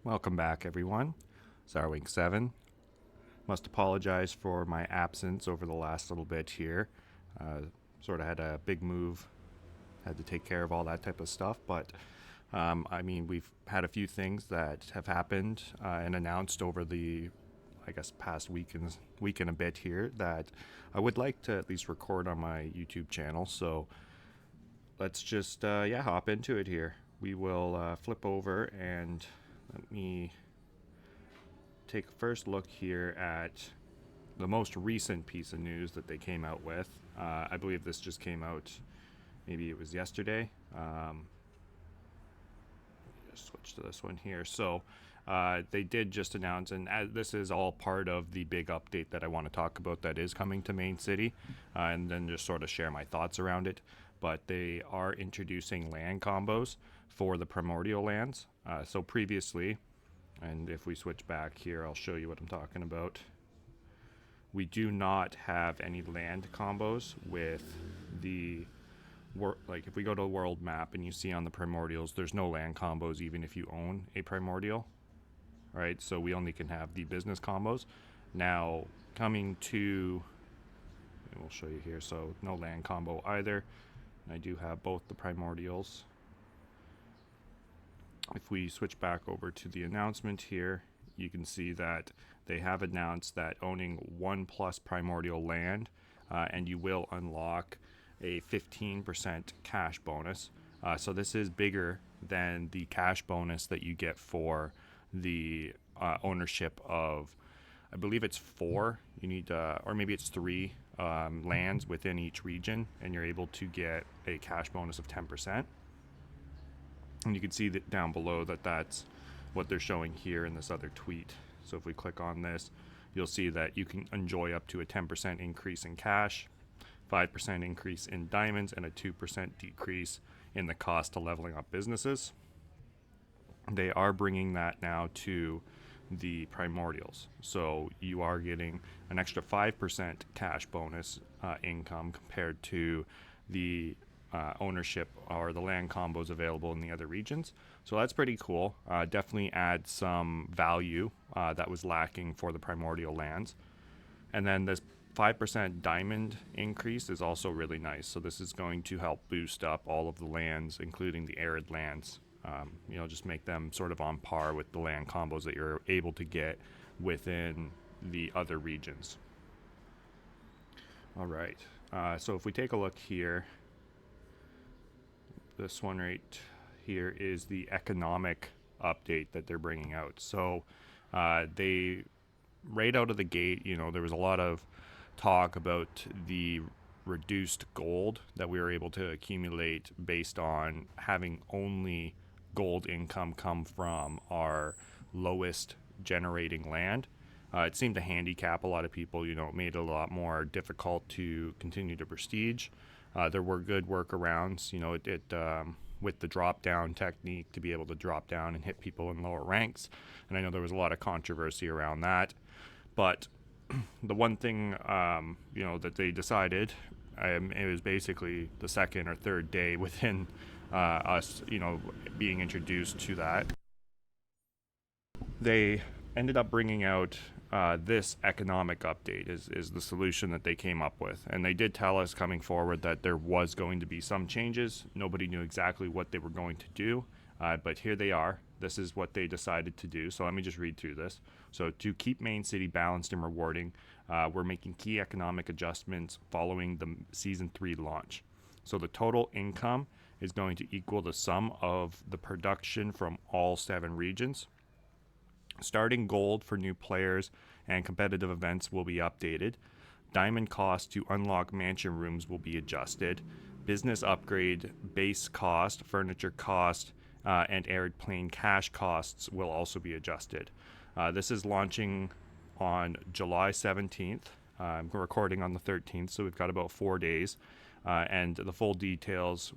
Welcome back, everyone. Zarwing7. Must apologize for my absence over the last little bit here. Sort of had a big move, had to take care of all that type of stuff, but we've had a few things that have happened and announced over the, past week and a bit here that I would like to at least record on my YouTube channel. So let's just, hop into it here. We will flip over and let me take a first look here at the most recent piece of news that they came out with. I believe this just came out, maybe it was yesterday. Just switch to this one here. So they did just announce, and this is all part of the big update that I want to talk about that is coming to Main City, and then just sort of share my thoughts around it. But they are introducing land combos for the primordial lands. So previously, and if we switch back here, I'll show you what I'm talking about. We do not have any land combos with the like if we go to the world map and you see on the primordials, there's no land combos even if you own a primordial, right? So we only can have the business combos. Now coming to, we'll show you here, so no land combo either. And I do have both the primordials. If we switch back over to the announcement here, you can see that they have announced that owning 1+ primordial land, and you will unlock a 15% cash bonus. So this is bigger than the cash bonus that you get for the ownership of, I believe it's 4. You need, or maybe it's 3 lands within each region, and you're able to get a cash bonus of 10%. And you can see that down below that that's what they're showing here in this other tweet. So if we click on this, you'll see that you can enjoy up to a 10% increase in cash, 5% increase in diamonds, and a 2% decrease in the cost of leveling up businesses. They are bringing that now to the primordials. So you are getting an extra 5% cash bonus income compared to the ownership or the land combos available in the other regions. So that's pretty cool. Definitely adds some value that was lacking for the primordial lands. And then this 5% diamond increase is also really nice. So this is going to help boost up all of the lands, including the arid lands. Just make them sort of on par with the land combos that you're able to get within the other regions. All right. So if we take a look here, this one right here is the economic update that they're bringing out. So they, right out of the gate, there was a lot of talk about the reduced gold that we were able to accumulate based on having only gold income come from our lowest generating land. It seemed to handicap a lot of people, it made it a lot more difficult to continue to prestige. There were good workarounds, with the drop down technique to be able to drop down and hit people in lower ranks. And I know there was a lot of controversy around that. But the one thing, that they decided, it was basically the second or third day within us, being introduced to that. They ended up bringing out this economic update is the solution that they came up with. And they did tell us coming forward that there was going to be some changes. Nobody knew exactly what they were going to do, but here they are. This is what they decided to do. So let me just read through this. So to keep Main City balanced and rewarding, we're making key economic adjustments following the Season 3 launch. So the total income is going to equal the sum of the production from all 7 regions. Starting gold for new players and competitive events will be updated. Diamond cost to unlock mansion rooms will be adjusted. Business upgrade, base cost, furniture cost, and arid plane cash costs will also be adjusted. This is launching on July 17th. I'm recording on the 13th, so we've got about 4 days. And the full details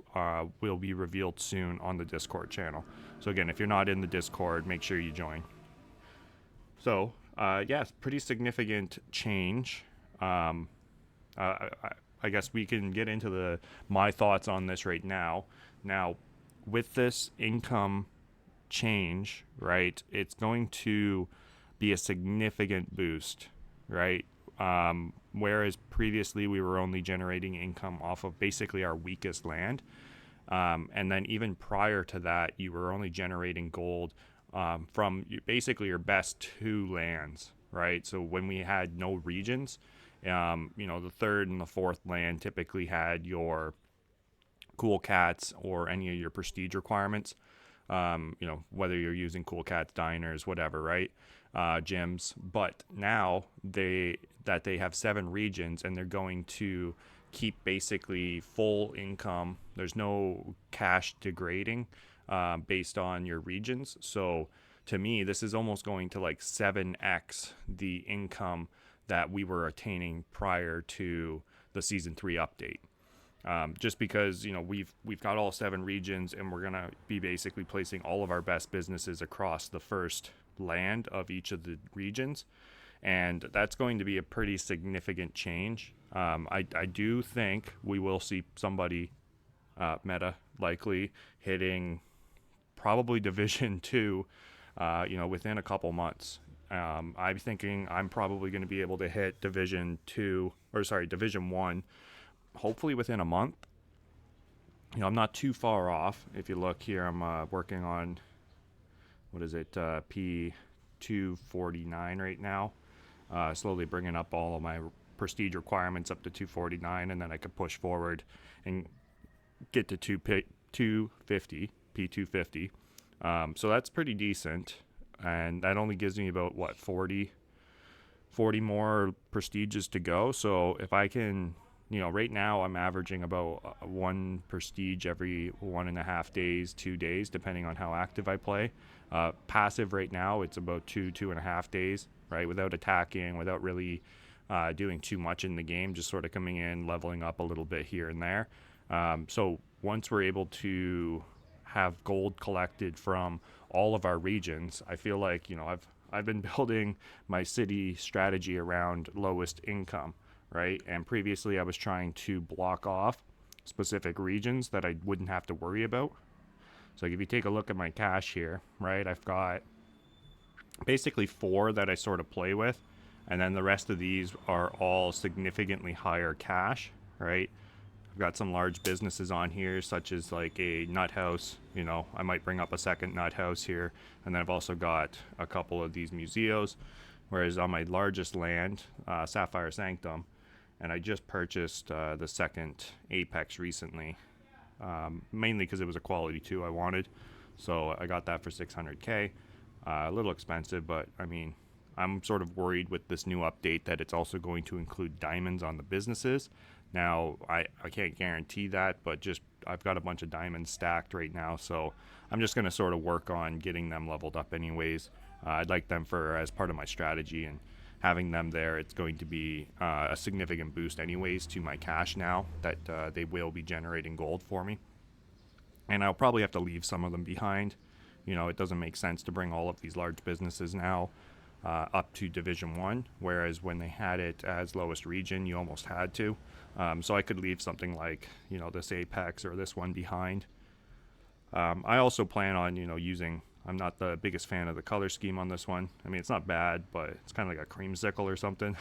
will be revealed soon on the Discord channel. So again, if you're not in the Discord, make sure you join. So, pretty significant change. I guess we can get into my thoughts on this right now. Now, with this income change, right, it's going to be a significant boost, right? Whereas previously we were only generating income off of basically our weakest land. And then even prior to that, you were only generating gold from basically your best two lands, right? So when we had no regions, the third and the fourth land typically had your cool cats or any of your prestige requirements. Whether you're using cool cats, diners, whatever, right? Gyms. But now they have 7 regions and they're going to keep basically full income. There's no cash degrading based on your regions. So to me, this is almost going to like 7x the income that we were attaining prior to the season 3 update. Just because we've got all 7 regions and we're gonna be basically placing all of our best businesses across the first land of each of the regions, and that's going to be a pretty significant change. I do think we will see somebody meta likely hitting probably Division 2 within a couple months. I'm thinking I'm probably going to be able to hit Division 1 hopefully within a month. I'm not too far off. If you look here, I'm working on, P249 right now. Slowly bringing up all of my prestige requirements up to 249, and then I could push forward and get to 250, P250. So that's pretty decent, and that only gives me about 40 more prestiges to go. So if I can, right now I'm averaging about 1 prestige every 1.5 days, 2 days, depending on how active I play. Passive right now, it's about 2.5 days, right? Without attacking, without really doing too much in the game, just sort of coming in, leveling up a little bit here and there. So once we're able to have gold collected from all of our regions, I feel like, I've been building my city strategy around lowest income, right? And previously I was trying to block off specific regions that I wouldn't have to worry about. So if you take a look at my cash here, right, I've got basically 4 that I sort of play with, and then the rest of these are all significantly higher cash, right? I've got some large businesses on here, such as like a nut house. I might bring up a second nut house here, and then I've also got a couple of these museos. Whereas on my largest land, Sapphire Sanctum, and I just purchased the second Apex recently, mainly because it was a quality 2 I wanted. So I got that for 600K. A little expensive, but I mean, I'm sort of worried with this new update that it's also going to include diamonds on the businesses. Now, I can't guarantee that, but just I've got a bunch of diamonds stacked right now, so I'm just going to sort of work on getting them leveled up anyways. I'd like them as part of my strategy, and having them there, it's going to be a significant boost anyways to my cash now that they will be generating gold for me. And I'll probably have to leave some of them behind. It doesn't make sense to bring all of these large businesses now up to Division 1, whereas when they had it as lowest region, you almost had to. So I could leave something like, this Apex or this one behind. I also plan on, using, I'm not the biggest fan of the color scheme on this one. I mean, it's not bad, but it's kind of like a creamsicle or something,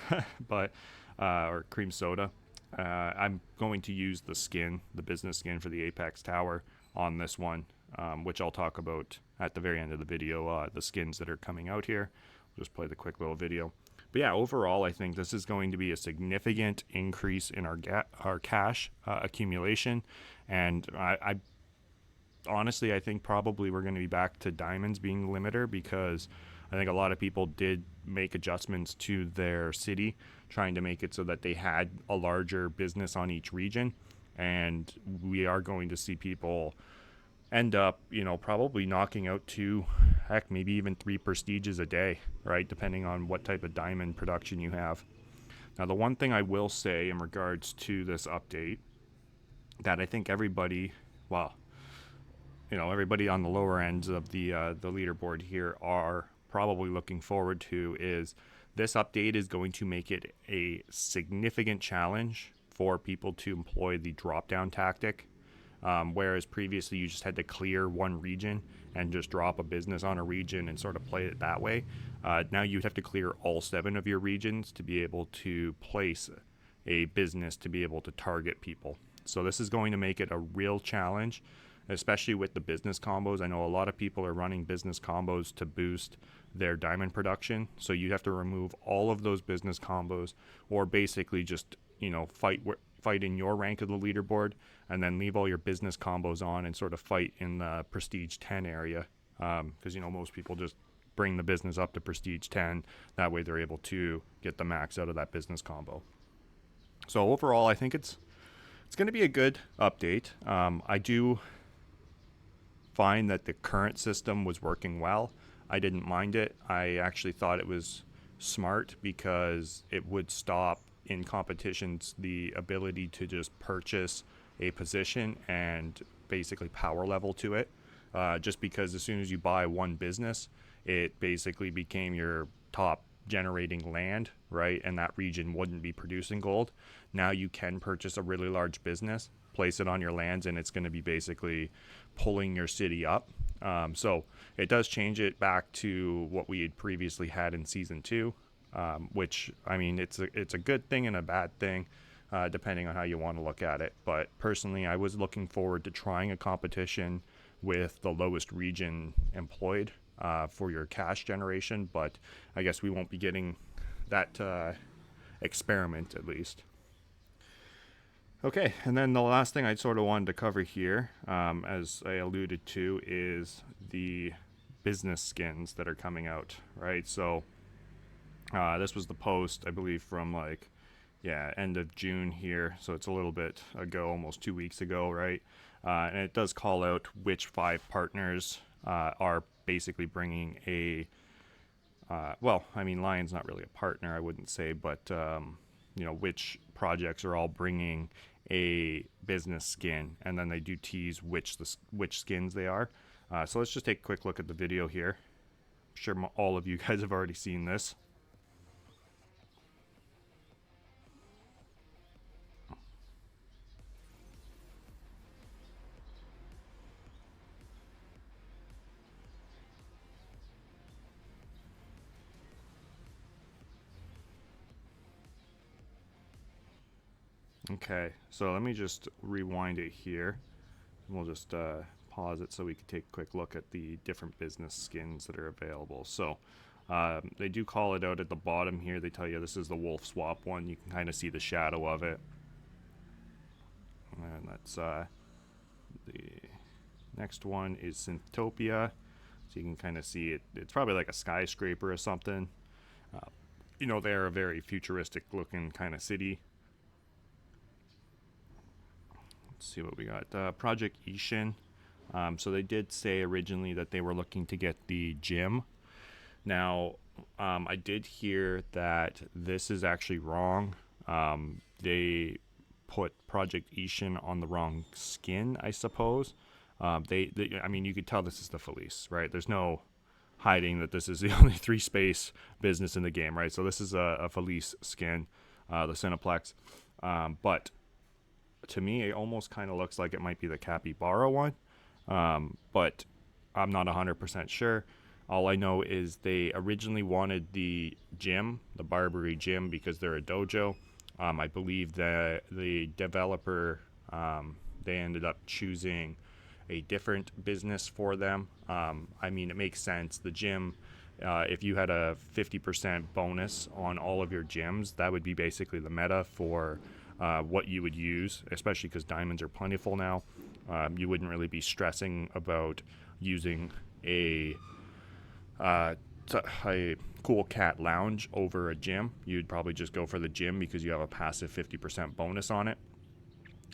or cream soda. I'm going to use the business skin for the Apex Tower on this one, which I'll talk about at the very end of the video, the skins that are coming out here. Just play the quick little video. But yeah, overall, I think this is going to be a significant increase in our cash accumulation. And I honestly, I think probably we're going to be back to diamonds being the limiter, because I think a lot of people did make adjustments to their city, trying to make it so that they had a larger business on each region. And we are going to see people end up, probably knocking out 2, heck, maybe even 3 prestiges a day, right? Depending on what type of diamond production you have. Now, the one thing I will say in regards to this update that I think everybody on the lower ends of the leaderboard here are probably looking forward to is this update is going to make it a significant challenge for people to employ the drop-down tactic. Whereas previously you just had to clear one region and just drop a business on a region and sort of play it that way. Now you'd have to clear all 7 of your regions to be able to place a business to be able to target people. So this is going to make it a real challenge, especially with the business combos. I know a lot of people are running business combos to boost their diamond production. So you have to remove all of those business combos, or basically just, fight in your rank of the leaderboard, and then leave all your business combos on and sort of fight in the prestige 10 area. Because, most people just bring the business up to prestige 10. That way they're able to get the max out of that business combo. So overall, I think it's going to be a good update. I do find that the current system was working well. I didn't mind it. I actually thought it was smart because it would stop in competitions the ability to just purchase a position and basically power level to it. Just because as soon as you buy one business, it basically became your top generating land, right? And that region wouldn't be producing gold. Now you can purchase a really large business, place it on your lands, and it's going to be basically pulling your city up. So it does change it back to what we had previously had in season 2, which, I mean, it's a good thing and a bad thing, depending on how you want to look at it. But personally, I was looking forward to trying a competition with the lowest region employed for your cash generation, but I guess we won't be getting that experiment, at least. Okay, and then the last thing I sort of wanted to cover here, as I alluded to, is the business skins that are coming out, right? So this was the post, I believe, from end of June here, so it's a little bit ago, almost 2 weeks ago, right? And it does call out which 5 partners are basically bringing a Lion's not really a partner, I wouldn't say, but which projects are all bringing a business skin, and then they do tease which skins they are. So let's just take a quick look at the video here. I'm sure all of you guys have already seen this. Okay, so let me just rewind it here. We'll just pause it so we can take a quick look at the different business skins that are available. So they do call it out at the bottom here. They tell you this is the wolf swap one. You can kind of see the shadow of it. And that's the next one is Syntopia. So you can kind of see it. It's probably like a skyscraper or something. They're a very futuristic looking kind of city. Let's see what we got. Project Ishin. So they did say originally that they were looking to get the gym. Now, I did hear that this is actually wrong. They put Project Ishin on the wrong skin, I suppose. I mean, you could tell this is the Felice, right? There's no hiding that this is the only 3-space business in the game, right? So this is a Felice skin, the Cineplex. But to me, it almost kind of looks like it might be the Capybara one, but I'm not 100% sure. All I know is they originally wanted the gym, the Barbary gym, because they're a dojo. I believe that the developer, they ended up choosing a different business for them. I mean, it makes sense. The gym, if you had a 50% bonus on all of your gyms, that would be basically the meta for what you would use, especially because diamonds are plentiful now. You wouldn't really be stressing about using a cool cat lounge over a gym. You'd probably just go for the gym because you have a passive 50% bonus on it.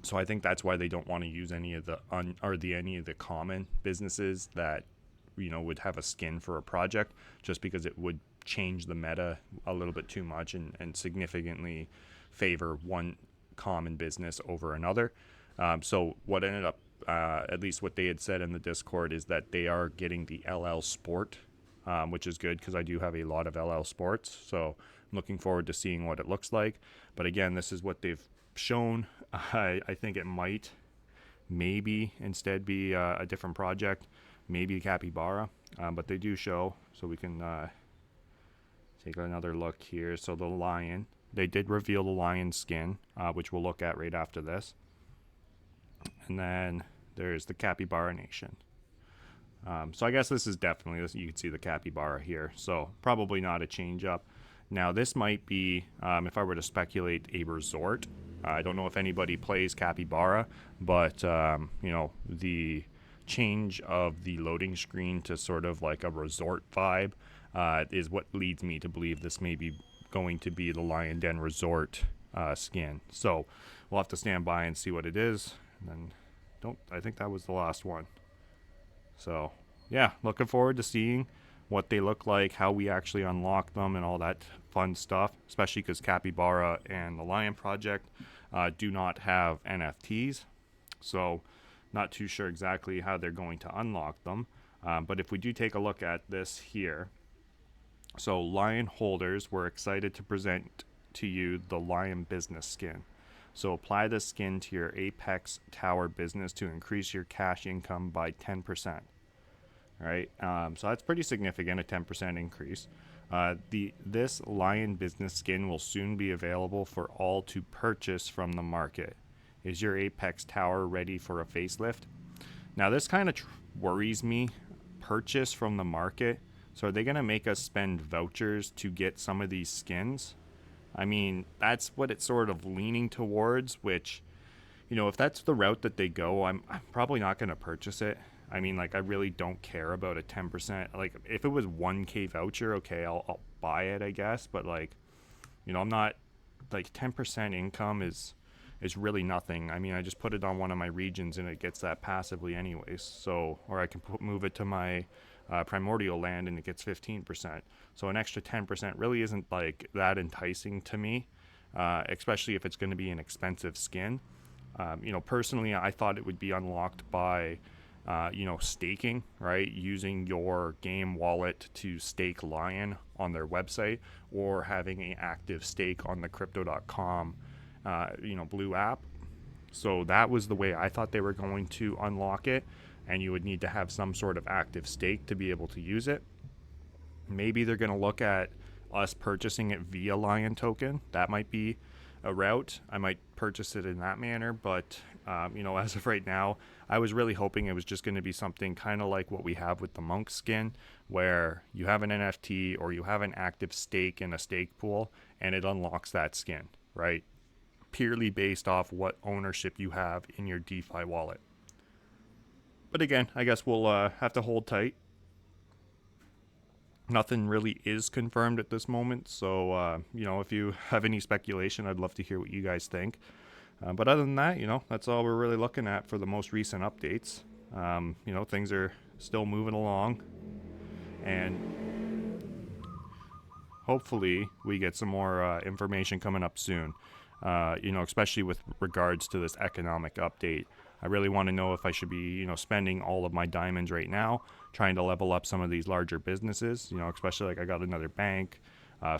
So I think that's why they don't want to use any of the any of the common businesses that would have a skin for a project, just because it would change the meta a little bit too much and significantly favor one common business over another. So what ended up, at least what they had said in the Discord, is that they are getting the LL Sport, which is good because I do have a lot of LL Sports. So I'm looking forward to seeing what it looks like. But again, this is what they've shown. I think it might maybe instead be a different project, maybe capybara, but they do show, so we can take another look here. So the lion, they did reveal the lion skin, which we'll look at right after this. And then there's the capybara nation. So I guess this is definitely, you can see the capybara here, so probably not a change up. Now this might be, if I were to speculate, a resort. I don't know if anybody plays capybara, but you know, the change of the loading screen to sort of like a resort vibe is what leads me to believe this may be going to be the Lion Den Resort skin. So we'll have to stand by and see what it is. And then I think that was the last one. So yeah, looking forward to seeing what they look like, how we actually unlock them, and all that fun stuff, especially because Capybara and the Lion Project do not have NFTs. So not too sure exactly how they're going to unlock them. But if we do take a look at this here, so Lion holders, were excited to present to you the Lion business skin. So apply this skin to your Apex Tower business to increase your cash income by 10%. Right, so that's pretty significant, a 10% increase. This Lion business skin will soon be available for all to purchase from the market. Is your Apex Tower ready for a facelift? Now this kind of worries me. Purchase from the market. So are they going to make us spend vouchers to get some of these skins? I mean, that's what it's sort of leaning towards, which, you know, if that's the route that they go, I'm probably not going to purchase it. I mean, like, I really don't care about a 10%. Like, if it was 1K voucher, okay, I'll buy it, I guess. But, like, you know, I'm not, like, 10% income is really nothing. I mean, I just put it on one of my regions and it gets that passively anyways. So, or I can move it to my primordial land and it gets 15%. So an extra 10% really isn't, like, that enticing to me, especially if it's going to be an expensive skin. You know, personally, I thought it would be unlocked by you know, staking, right? Using your game wallet to stake Lion on their website, or having an active stake on the crypto.com, you know, blue app. So that was the way I thought they were going to unlock it. And you would need to have some sort of active stake to be able to use it. Maybe they're going to look at us purchasing it via Lion token. That might be a route. I might purchase it in that manner, but you know, as of right now, I was really hoping it was just going to be something kind of like what we have with the monk skin, where you have an NFT or you have an active stake in a stake pool and it unlocks that skin, right? Purely based off what ownership you have in your DeFi wallet. But again, I guess we'll have to hold tight. Nothing really is confirmed at this moment, so you know, if you have any speculation, I'd love to hear what you guys think. But other than that, you know, that's all we're really looking at for the most recent updates. You know, things are still moving along, and hopefully we get some more information coming up soon. You know, especially with regards to this economic update. I really want to know if I should be, you know, spending all of my diamonds right now, trying to level up some of these larger businesses, you know, especially like I got another bank,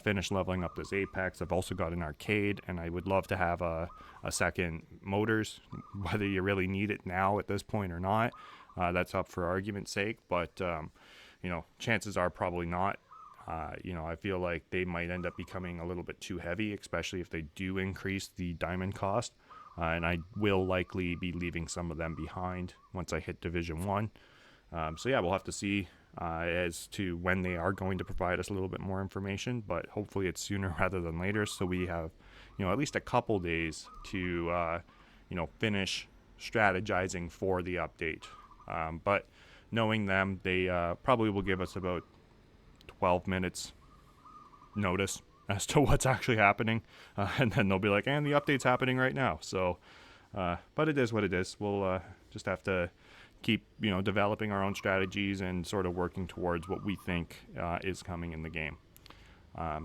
finish leveling up this Apex. I've also got an arcade, and I would love to have a second motors, whether you really need it now at this point or not. That's up for argument's sake, but, you know, chances are probably not. You know, I feel like they might end up becoming a little bit too heavy, especially if they do increase the diamond cost. And I will likely be leaving some of them behind once I hit Division 1. So yeah, we'll have to see as to when they are going to provide us a little bit more information, but hopefully it's sooner rather than later, so we have, you know, at least a couple days to, you know, finish strategizing for the update. But knowing them, they probably will give us about 12 minutes notice as to what's actually happening, and then they'll be like, and the update's happening right now. So but it is what it is. We'll just have to keep, you know, developing our own strategies and sort of working towards what we think is coming in the game.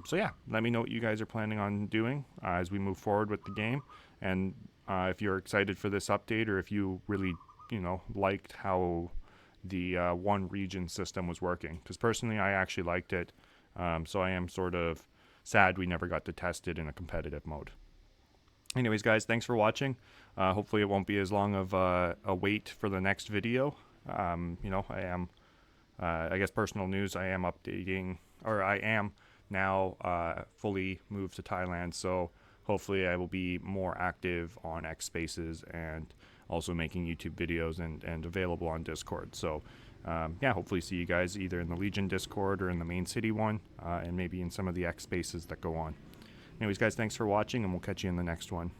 So yeah, let me know what you guys are planning on doing as we move forward with the game, and if you're excited for this update, or if you really, you know, liked how the one region system was working, because personally I actually liked it. So I am sort of sad we never got to test it in a competitive mode. Anyways, guys, thanks for watching. Hopefully it won't be as long of a wait for the next video. I am, I guess personal news, I am updating, or I am now fully moved to Thailand, so hopefully I will be more active on X Spaces and also making YouTube videos and available on Discord. So yeah, hopefully see you guys either in the Legion Discord or in the main city one, and maybe in some of the X Spaces that go on. Anyways, guys, thanks for watching, and we'll catch you in the next one.